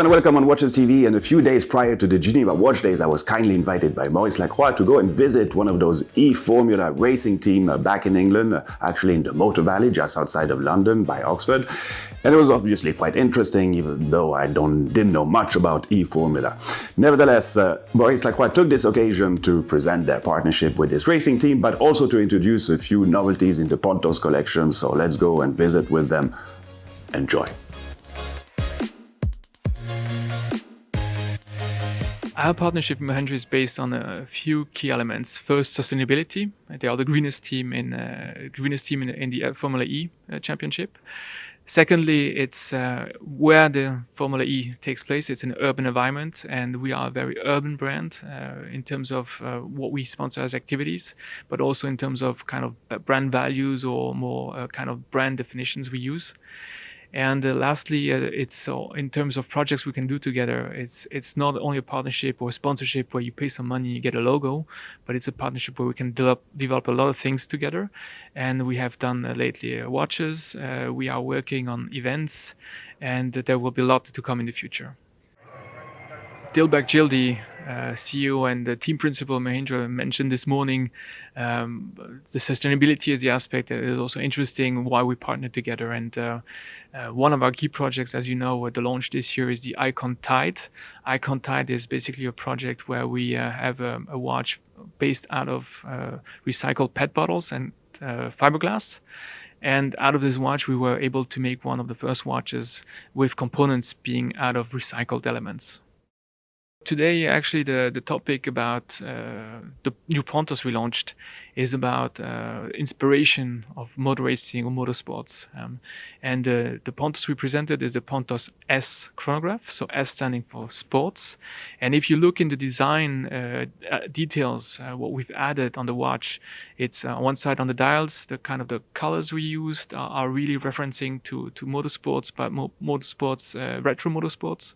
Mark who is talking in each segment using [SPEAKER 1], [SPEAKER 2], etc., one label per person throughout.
[SPEAKER 1] and welcome on Watches TV. And a few days prior to the Geneva Watch Days, I was kindly invited by Maurice Lacroix to go and visit one of those e-Formula racing teams back in England, actually in the Motor Valley, just outside of London by Oxford. And it was obviously quite interesting, even though I didn't know much about e-Formula. Nevertheless, Maurice Lacroix took this occasion to present their partnership with this racing team, but also to introduce a few novelties in the Pontos collection. So let's go and visit with them. Enjoy.
[SPEAKER 2] Our partnership with Mahindra is based on a few key elements. First, sustainability. They are the greenest team in the Formula E championship. Secondly, it's where the Formula E takes place. It's an urban environment, and we are a very urban brand in terms of what we sponsor as activities, but also in terms of kind of brand values or more kind of brand definitions we use. And lastly, it's in terms of projects we can do together. It's not only a partnership or a sponsorship where you pay some money, you get a logo, but it's a partnership where we can develop a lot of things together. And we have done lately watches. We are working on events, and there will be a lot to come in the future. Dilbag Jildi, CEO and the team principal Mahindra, mentioned this morning the sustainability is the aspect that is also interesting why we partner together. And one of our key projects, as you know, the launch this year is the Icon Tide. Icon Tide is basically a project where we have a watch based out of recycled PET bottles and fiberglass. And out of this watch, we were able to make one of the first watches with components being out of recycled elements. Today, actually, the topic about the new Pontos we launched is about inspiration of motor racing or motorsports. And the Pontos we presented is the Pontos S Chronograph, so S standing for sports. And if you look in the design details, what we've added on the watch, it's on one side on the dials, the kind of the colors we used are really referencing to motorsports, but motorsports, retro motorsports.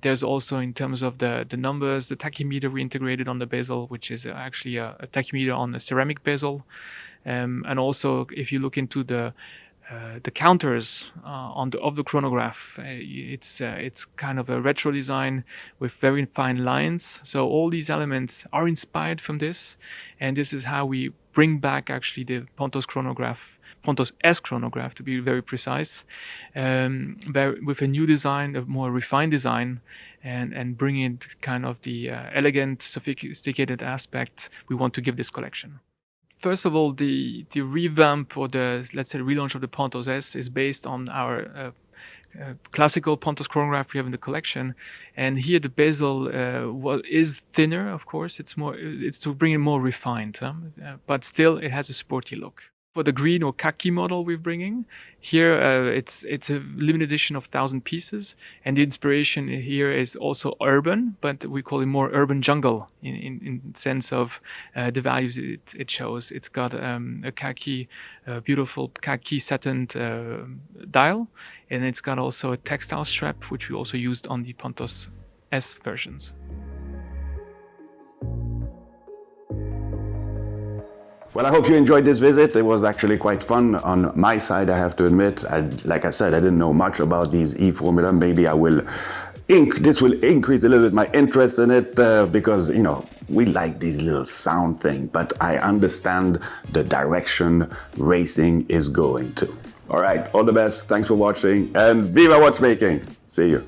[SPEAKER 2] There's also in terms of the numbers, the tachymeter we integrated on the bezel, which is actually a tachymeter on a ceramic bezel. And also, if you look into the counters of the chronograph, it's kind of a retro design with very fine lines. So all these elements are inspired from this, and this is how we bring back actually the Pontos chronograph, Pontos S Chronograph to be very precise, with a new design, a more refined design, and bring in kind of the elegant, sophisticated aspect we want to give this collection. First of all, the revamp or the, let's say, relaunch of the Pontos S is based on our classical Pontos chronograph we have in the collection, and here the bezel is thinner. Of course, it's to bring it more refined, but still it has a sporty look. For the green or khaki model we're bringing here, it's a limited edition of 1,000 pieces, and the inspiration here is also urban, but we call it more urban jungle in sense of the values it shows. It's got a khaki, beautiful khaki satined dial, and it's got also a textile strap, which we also used on the Pontos S versions.
[SPEAKER 1] Well, I hope you enjoyed this visit. It was actually quite fun on my side, I have to admit. Like I said, I didn't know much about these e-Formula. Maybe this will increase a little bit my interest in it because, you know, we like these little sound thing, but I understand the direction racing is going to. All right, all the best. Thanks for watching, and viva watchmaking. See you.